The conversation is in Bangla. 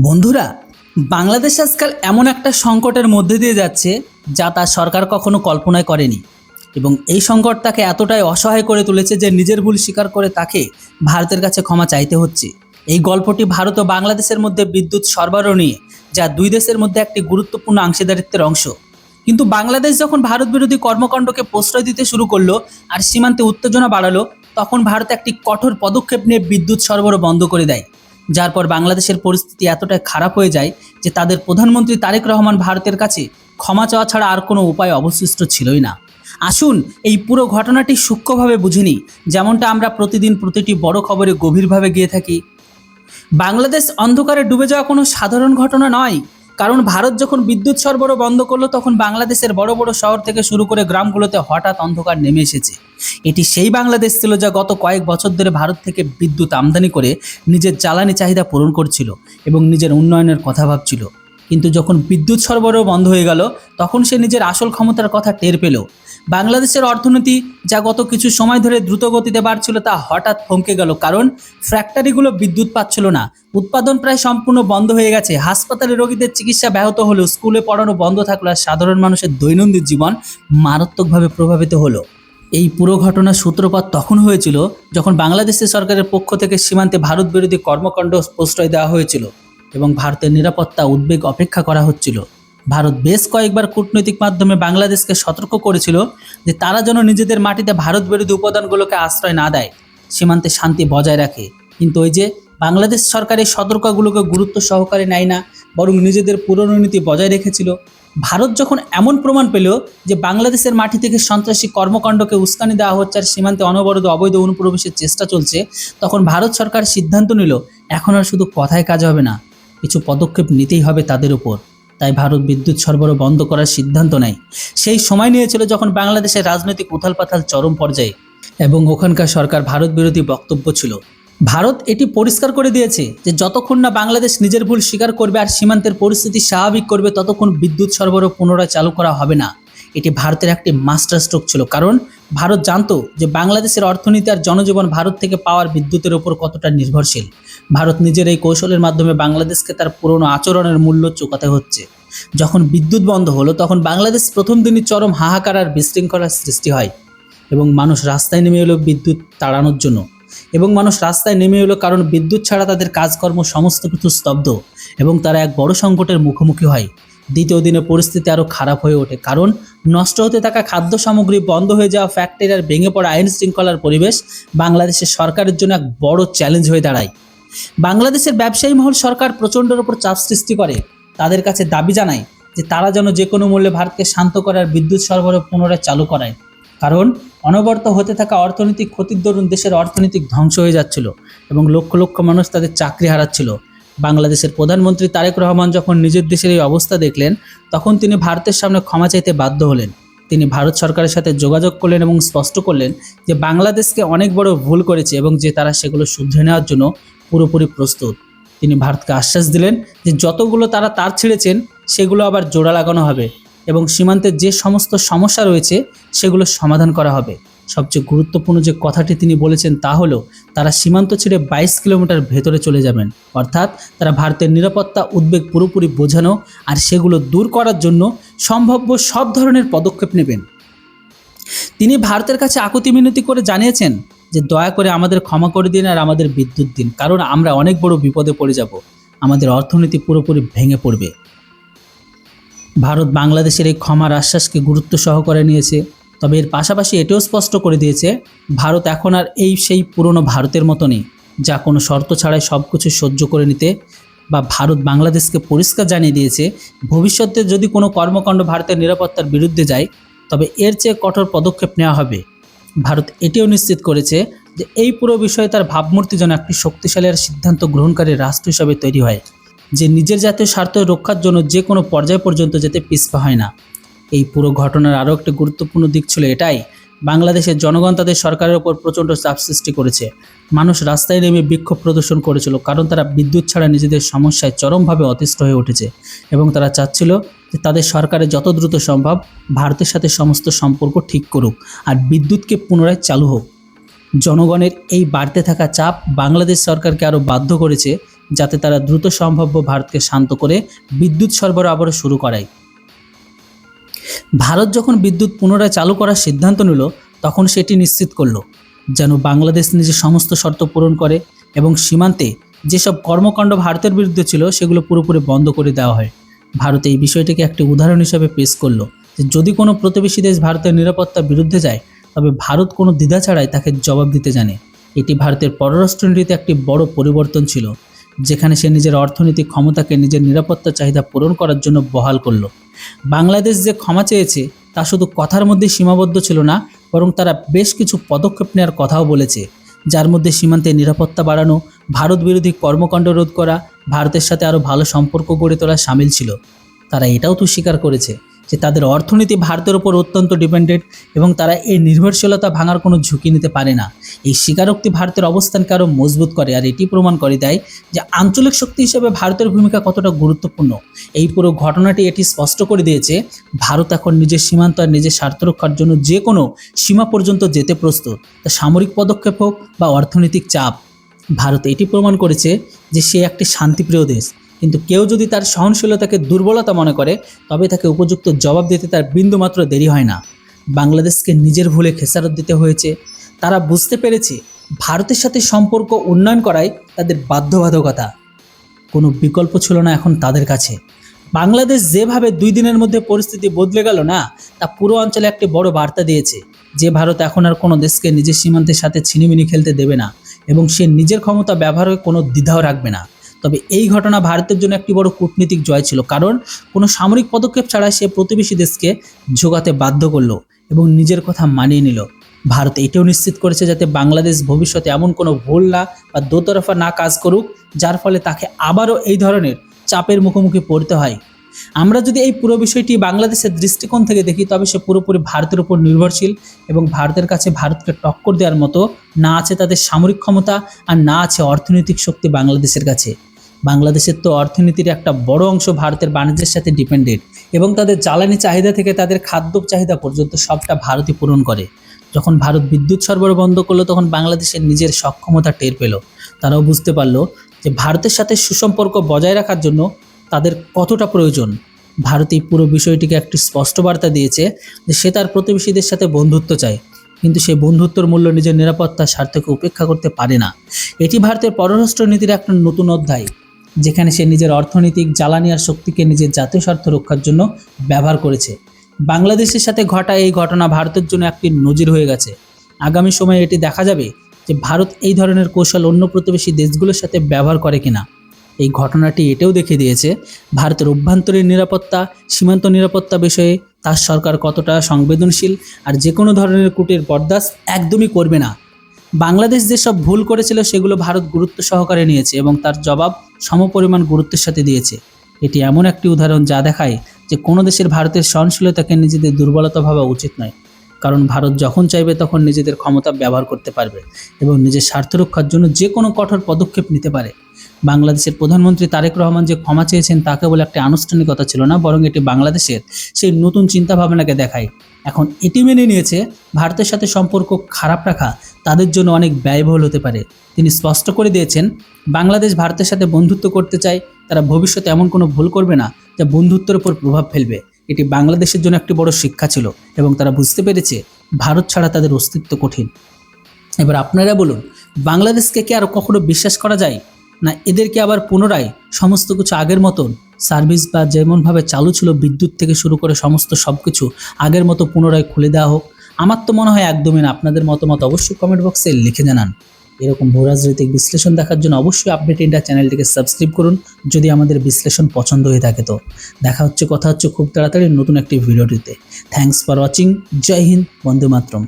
বন্ধুরা, বাংলাদেশ আজকাল এমন একটা সংকটের মধ্যে দিয়ে যাচ্ছে যা তার সরকার কখনো কল্পনাই করেনি। এবং এই সংকট তাকে এতটাই অসহায় করে তুলেছে যে নিজের ভুল স্বীকার করে তাকে ভারতের কাছে ক্ষমা চাইতে হচ্ছে। এই গল্পটি ভারত ও বাংলাদেশের মধ্যে বিদ্যুৎ সরবরাহ নিয়ে, যা দুই দেশের মধ্যে একটি গুরুত্বপূর্ণ অংশীদারিত্বের অংশ। কিন্তু বাংলাদেশ যখন ভারত বিরোধী কর্মকাণ্ডকে প্রশ্রয় দিতে শুরু করলো আর সীমান্তে উত্তেজনা বাড়ালো, তখন ভারত একটি কঠোর পদক্ষেপ নিয়ে বিদ্যুৎ সরবরাহ বন্ধ করে দেয়। যার পর বাংলাদেশের পরিস্থিতি এতটাই খারাপ হয়ে যায় যে তাদের প্রধানমন্ত্রী তারেক রহমান ভারতের কাছে ক্ষমা চাওয়া ছাড়া আর কোনো উপায় অবশিষ্ট ছিলই না। আসুন এই পুরো ঘটনাটি সূক্ষ্মভাবে বুঝে নিই, যেমনটা আমরা প্রতিদিন প্রতিটি বড় খবরে গভীরভাবে গিয়ে থাকি। বাংলাদেশ অন্ধকারে ডুবে যাওয়া কোনো সাধারণ ঘটনা নয়। কারণ ভারত যখন বিদ্যুৎ সরবরাহ বন্ধ করলো, তখন বাংলাদেশের বড় বড় শহর থেকে শুরু করে গ্রামগুলোতে হঠাৎ অন্ধকার নেমে এসেছে। এটি সেই বাংলাদেশ ছিল যা গত কয়েক বছর ধরে ভারত থেকে বিদ্যুৎ আমদানি করে নিজের জ্বালানি চাহিদা পূরণ করছিল এবং নিজের উন্নয়নের কথা ভাবছিল। কিন্তু যখন বিদ্যুৎ সরবরাহ বন্ধ হয়ে গেল, তখন সে নিজের আসল ক্ষমতার কথা টের পেল। বাংলাদেশের অর্থনীতি, যা গত কিছু সময় ধরে দ্রুত গতিতে বাড়ছিল, তা হঠাৎ থমকে গেল। কারণ ফ্যাক্টরিগুলো বিদ্যুৎ পাচ্ছিল না, উৎপাদন প্রায় সম্পূর্ণ বন্ধ হয়ে গেছে, হাসপাতালে রোগীদের চিকিৎসা ব্যাহত হলো, স্কুলে পড়ানো বন্ধ থাকলো, আর সাধারণ মানুষের দৈনন্দিন জীবন মারাত্মকভাবে প্রভাবিত হলো। এই পুরো ঘটনার সূত্রপাত তখন হয়েছিল যখন বাংলাদেশের সরকারের পক্ষ থেকে সীমান্তে ভারত বিরোধী কর্মকাণ্ড প্রশ্রয় দেওয়া হয়েছিল এবং ভারতের নিরাপত্তা উদ্বেগ অপেক্ষা করা হচ্ছিল। ভারত বেশ কয়েকবার কূটনৈতিক মাধ্যমে বাংলাদেশকে সতর্ক করেছিল যে তারা যেন নিজেদের মাটিতে ভারত বিরোধী উপাদানগুলোকে আশ্রয় না দেয়, সীমান্তে শান্তি বজায় রাখে। কিন্তু ওই যে বাংলাদেশ সরকার এই সতর্কগুলোকে গুরুত্ব সহকারে নেয় না, বরং নিজেদের পুরনো নীতি বজায় রেখেছিল। ভারত যখন এমন প্রমাণ পেল যে বাংলাদেশের মাটি থেকে সন্ত্রাসী কর্মকাণ্ডকে উস্কানি দেওয়া হচ্ছে আর সীমান্তে অনবরত অবৈধ অনুপ্রবেশের চেষ্টা চলছে, তখন ভারত সরকার সিদ্ধান্ত নিল এখন আর শুধু কথায় কাজ হবে না, কিছু পদক্ষেপ নিতেই হবে তাদের উপর। তাই ভারত বিদ্যুৎ সরবরাহ বন্ধ করার সিদ্ধান্ত নেয়। সেই সময় নিয়েছিল যখন বাংলাদেশের রাজনৈতিক উথালপাথাল চরম পর্যায়ে এবং ওখানকার সরকার ভারত বিরোধী বক্তব্য ছিল। ভারত এটি পরিষ্কার করে দিয়েছে যে যতক্ষণ না বাংলাদেশ নিজের ভুল স্বীকার করবে আর সীমান্তের পরিস্থিতি স্বাভাবিক করবে, ততক্ষণ বিদ্যুৎ সরবরাহ পুনরায় চালু করা হবে না। এটি ভারতের একটি মাস্টার স্ট্রোক ছিল। কারণ ভারত জানতো যে বাংলাদেশের অর্থনীতি আর জনজীবন ভারত থেকে পাওয়ার বিদ্যুতের উপর কতটা নির্ভরশীল। ভারত নিজের এই কৌশলের মাধ্যমে বাংলাদেশকে তার পুরনো আচরণের মূল্য চুকাতে হচ্ছে। যখন বিদ্যুৎ বন্ধ হলো, তখন বাংলাদেশ প্রথম দিনই চরম হাহাকার আর বিশৃঙ্খলার সৃষ্টি হয় এবং মানুষ রাস্তায় নেমে এলো বিদ্যুৎ তাড়ানোর জন্য। কারণ বিদ্যুৎ ছাড়া তাদের কাজকর্ম সমস্ত কিছু স্তব্ধ এবং তারা এক বড় সংকটের মুখোমুখি হয়। দ্বিতীয় দিনে পরিস্থিতি আরও খারাপ হয়ে ওঠে, কারণ নষ্ট হতে থাকা খাদ্য সামগ্রী, বন্ধ হয়ে যাওয়া ফ্যাক্টরি আর ভেঙে পড়া আইন শৃঙ্খলার পরিবেশ বাংলাদেশের সরকারের জন্য এক বড় চ্যালেঞ্জ হয়ে দাঁড়ায়। বাংলাদেশের ব্যবসায়ী মহল সরকার প্রচণ্ডর ওপর চাপ সৃষ্টি করে, তাদের কাছে দাবি জানায় যে তারা যেন যে কোনো মূল্যে ভারতকে শান্ত করার বিদ্যুৎ সরবরাহ পুনরায় চালু করায়। কারণ অনবরত হতে থাকা অর্থনৈতিক ক্ষতির দরুন দেশের অর্থনৈতিক ধ্বংস হয়ে যাচ্ছিল এবং লক্ষ লক্ষ মানুষ তাদের চাকরি হারাচ্ছিল। বাংলাদেশের প্রধানমন্ত্রী তারেক রহমান যখন নিজের দেশের এই অবস্থা দেখলেন, তখন তিনি ভারতের সামনে ক্ষমা চাইতে বাধ্য হলেন। তিনি ভারত সরকারের সাথে যোগাযোগ করলেন এবং স্পষ্ট করলেন যে বাংলাদেশকে অনেক বড় ভুল করেছে এবং যে তারা সেগুলো শুধরে নেওয়ার জন্য পুরোপুরি প্রস্তুত। তিনি ভারতকে আশ্বাস দিলেন যে যতগুলো তারা তার ছিঁড়েছেন সেগুলো আবার জোড়া লাগানো হবে এবং সীমান্তের যে সমস্ত সমস্যা রয়েছে সেগুলো সমাধান করা হবে। সবচেয়ে গুরুত্বপূর্ণ যে কথাটি তিনি বলেছেন তা হলো তারা সীমান্ত ছেড়ে 22 কিলোমিটার ভেতরে চলে যাবেন, অর্থাৎ তারা ভারতের নিরাপত্তা উদ্বেগ পুরোপুরি বোঝানো আর সেগুলো দূর করার জন্য সম্ভাব্য সব ধরনের পদক্ষেপ নেবেন। তিনি ভারতের কাছে আকুতি মিনতি করে জানিয়েছেন যে দয়া করে আমাদের ক্ষমা করে দিন আর আমাদের বিদ্যুৎ দিন, কারণ আমরা অনেক বড় বিপদে পড়ে যাব, আমাদের অর্থনীতি পুরোপুরি ভেঙে পড়বে। ভারত বাংলাদেশের এই ক্ষমার আশ্বাসকে গুরুত্ব সহকারে নিয়েছে, তবে এর পাশাপাশি এটাও স্পষ্ট করে দিয়েছে ভারত এখন আর সেই পুরনো ভারতের মতো নেই, যা কোনো শর্ত ছাড়াই সব কিছু সহ্য করে নিতে। বা ভারত বাংলাদেশকে পরিষ্কার জানিয়ে দিয়েছে ভবিষ্যতে যদি কোনো কর্মকাণ্ড ভারতের নিরাপত্তার বিরুদ্ধে যায়, তবে এর চেয়ে কঠোর পদক্ষেপ নেওয়া হবে। ভারত এটিও নিশ্চিত করেছে যে এই পুরো বিষয়ে তার ভাবমূর্তি যেন একটি শক্তিশালী আর সিদ্ধান্ত গ্রহণকারী রাষ্ট্র হিসাবে তৈরি হয়, যে নিজের জাতীয় স্বার্থ রক্ষার জন্য যে কোনো পর্যায় পর্যন্ত যেতে পিছপা হয় না। এই পুরো ঘটনার আরও একটি গুরুত্বপূর্ণ দিক ছিল এটাই, বাংলাদেশের জনগণ তাদের সরকারের ওপর প্রচণ্ড চাপ সৃষ্টি করেছে। মানুষ রাস্তায় নেমে বিক্ষোভ প্রদর্শন করেছিল, কারণ তারা বিদ্যুৎ ছাড়া নিজেদের সমস্যায় চরমভাবে অতিষ্ঠ হয়ে উঠেছে এবং তারা চাচ্ছিল যে তাদের সরকারের যত দ্রুত সম্ভব ভারতের সাথে সমস্ত সম্পর্ক ঠিক করুক আর বিদ্যুৎকে পুনরায় চালু হোক। জনগণের এই বাড়তে থাকা চাপ বাংলাদেশ সরকারকে আরও বাধ্য করেছে যাতে তারা দ্রুত সম্ভাব্য ভারতকে শান্ত করে বিদ্যুৎ সরবরাহ আবারও শুরু করায়। ভারত যখন বিদ্যুৎ পুনরায় চালু করার সিদ্ধান্ত নিল, তখন সেটি নিশ্চিত করলো যেন বাংলাদেশ নিজের সমস্ত শর্ত পূরণ করে এবং সীমান্তে যেসব কর্মকাণ্ড ভারতের বিরুদ্ধে ছিল সেগুলো পুরোপুরি বন্ধ করে দেওয়া হয়। ভারত এই বিষয়টিকে একটি উদাহরণ হিসেবে পেশ করলো যে যদি কোনো প্রতিবেশী দেশ ভারতের নিরাপত্তার বিরুদ্ধে যায়, তবে ভারত কোনো দ্বিধা ছাড়াই তাকে জবাব দিতে জানে। এটি ভারতের পররাষ্ট্রনীতিতে একটি বড় পরিবর্তন ছিল, যেখানে সে নিজের অর্থনৈতিক ক্ষমতাকে নিজের নিরাপত্তা চাহিদা পূরণ করার জন্য বহাল করল। বাংলাদেশ যে ক্ষমা চেয়েছে তা শুধু কথার মধ্যে সীমাবদ্ধ ছিল না, বরং তারা বেশ কিছু পদক্ষেপ নেওয়ার কথাও বলেছে, যার মধ্যে সীমান্তে নিরাপত্তা বাড়ানো, ভারত বিরোধী কর্মকাণ্ড রোধ করা, ভারতের সাথে আরও ভালো সম্পর্ক গড়ে তোলা শামিল ছিল। তারা এটাও তো স্বীকার করেছে যে তাদের অর্থনীতি ভারতের ওপর অত্যন্ত ডিপেন্ডেন্ট এবং তারা এই নির্ভরশীলতা ভাঙার কোনো ঝুঁকি নিতে পারে না। এই স্বীকারোক্তি ভারতের অবস্থানকে আরও মজবুত করে, আর এটি প্রমাণ করে দেয় যে আঞ্চলিক শক্তি হিসেবে ভারতের ভূমিকা কতটা গুরুত্বপূর্ণ। এই পুরো ঘটনাটি এটি স্পষ্ট করে দিয়েছে ভারত এখন নিজের সীমান্ত আর নিজের স্বার্থ রক্ষার জন্য যে কোনো সীমা পর্যন্ত যেতে প্রস্তুত, তা সামরিক পদক্ষেপ হোক বা অর্থনৈতিক চাপ। ভারত এটি প্রমাণ করেছে যে সে একটি শান্তিপ্রিয় দেশ, কিন্তু কেউ যদি তার সহনশীলতাকে দুর্বলতা মনে করে, তবে তাকে উপযুক্ত জবাব দিতে তার বিন্দুমাত্র দেরি হয় না। বাংলাদেশকে নিজের ভুলে খেসারত দিতে হয়েছে। তারা বুঝতে পেরেছে ভারতের সাথে সম্পর্ক উন্নয়ন করাই তাদের বাধ্যবাধকতা, কোনো বিকল্প ছিল না এখন তাদের কাছে। বাংলাদেশ যেভাবে 2 দিনের মধ্যে পরিস্থিতি বদলে গেল না, তা পুরো অঞ্চলে একটি বড় বার্তা দিয়েছে যে ভারত এখন আর কোনো দেশকে নিজের সীমান্তের সাথে ছিনিমিনি খেলতে দেবে না এবং সে নিজের ক্ষমতা ব্যবহারে কোনো দ্বিধাও রাখবে না। তবে এই ঘটনা ভারতের জন্য একটি বড় কূটনীতিক জয় ছিল, কারণ কোনো সামরিক পদক্ষেপ ছাড়া সে প্রতিবেশী দেশকে ঝোকাতে বাধ্য করলো এবং নিজের কথা মানিয়ে নিল। ভারত এটাও নিশ্চিত করেছে যাতে বাংলাদেশ ভবিষ্যতে এমন কোনো ভুল না বা দোতরফা না কাজ করুক, যার ফলে তাকে আবারও এই ধরনের চাপের মুখোমুখি পড়তে হয়। আমরা যদি এই পুরো বিষয়টি বাংলাদেশের দৃষ্টিকোণ থেকে দেখি, তবে সে পুরোপুরি ভারতের উপর নির্ভরশীল এবং ভারতের কাছে ভারতকে টক্কর দেওয়ার মতো না আছে তাদের সামরিক ক্ষমতা আর না আছে অর্থনৈতিক শক্তি বাংলাদেশের কাছে। বাংলাদেশের তো অর্থনীতির একটা বড় অংশ ভারতের বাণিজ্যের সাথে ডিপেন্ডেন্ট এবং তাদের জ্বালানি চাহিদা থেকে তাদের খাদ্য চাহিদা পর্যন্ত সবটা ভারতই পূরণ করে। যখন ভারত বিদ্যুৎ সরবরাহ বন্ধ করলো, তখন বাংলাদেশের নিজের সক্ষমতা টের পেল। তারাও বুঝতে পারলো যে ভারতের সাথে সুসম্পর্ক বজায় রাখার জন্য তাদের কতটা প্রয়োজন। ভারত এই পুরো বিষয়টিকে একটি স্পষ্ট বার্তা দিয়েছে যে সে তার প্রতিবেশীদের সাথে বন্ধুত্ব চায়, কিন্তু সেই বন্ধুত্বর মূল্য নিজের নিরাপত্তার স্বার্থকে উপেক্ষা করতে পারে না। এটি ভারতের পররাষ্ট্র নীতির একটা নতুন অধ্যায়, যেখানে সে নিজের অর্থনৈতিক, জ্বালানি আর শক্তিকে নিজের জাতীয় স্বার্থ রক্ষার জন্য ব্যবহার করেছে। বাংলাদেশের সাথে ঘটা এই ঘটনা ভারতের জন্য একটি নজির হয়ে গেছে। আগামী সময়ে এটি দেখা যাবে যে ভারত এই ধরনের কৌশল অন্য প্রতিবেশী দেশগুলোর সাথে ব্যবহার করে কিনা। এই ঘটনাটি এটাও দেখিয়ে দিয়েছে ভারতের অভ্যন্তরীণ নিরাপত্তা, সীমান্ত নিরাপত্তা বিষয়ে তার সরকার কতটা সংবেদনশীল আর যে কোনো ধরনের কূটের বরদাস্ত একদমই করবে না। বাংলাদেশ যেসব ভুল করেছিল সেগুলো ভারত গুরুত্ব সহকারে নিয়েছে এবং তার জবাব সমপরিমাণ গুরুত্বের সাথে দিয়েছে। এটি এমন একটি উদাহরণ যা দেখায় যে কোনো দেশের ভারতের সহনশীলতাকে নিজেদের দুর্বলতা ভাবা উচিত নয়, কারণ ভারত যখন চাইবে তখন নিজেদের ক্ষমতা ব্যবহার করতে পারবে এবং নিজের স্বার্থ রক্ষার জন্য যে কোনো কঠোর পদক্ষেপ নিতে পারে। বাংলাদেশের প্রধানমন্ত্রী তারেক রহমান যে ক্ষমা চেয়েছেন তা কেবল একটি আনুষ্ঠানিকতা ছিল না, বরং এটি বাংলাদেশের সেই নতুন চিন্তাভাবনাকে দেখায়। এখন এটি মেনে নিয়েছে ভারতের সাথে সম্পর্ক খারাপ রাখা তাদের জন্য অনেক ব্যয়বহুল হতে পারে। তিনি স্পষ্ট করে দিয়েছেন বাংলাদেশ ভারতের সাথে বন্ধুত্ব করতে চায়, তারা ভবিষ্যতে এমন কোনো ভুল করবে না যা বন্ধুত্বের উপর প্রভাব ফেলবে। এটি বাংলাদেশের জন্য একটি বড় শিক্ষা ছিল এবং তারা বুঝতে পেরেছে ভারত ছাড়া তাদের অস্তিত্ব কঠিন। এবার আপনারা বলুন, বাংলাদেশকে কি আর কখনো বিশ্বাস করা যায়, না এদেরকে আবার পুনরায় সমস্ত কিছু আগের মতন সার্ভিস বা যেমনভাবে চালু ছিল বিদ্যুৎ থেকে শুরু করে সমস্ত সব কিছু আগের মতো পুনরায় খুলে দেওয়া হোক? আমার তো মনে হয় একদমই না। আপনাদের মতামত অবশ্যই কমেন্ট বক্সে লিখে জানান। এরকম ভূরাজনৈতিক বিশ্লেষণ দেখার জন্য অবশ্যই আপডেট ইন্ডিয়া চ্যানেলটিকে সাবস্ক্রাইব করুন যদি আমাদের বিশ্লেষণ পছন্দ হয়ে থাকে। তো কথা হচ্ছে খুব তাড়াতাড়ি নতুন একটি ভিডিওটিতে। Thanks for watching. জয় হিন্দ, বন্দে মাতরম।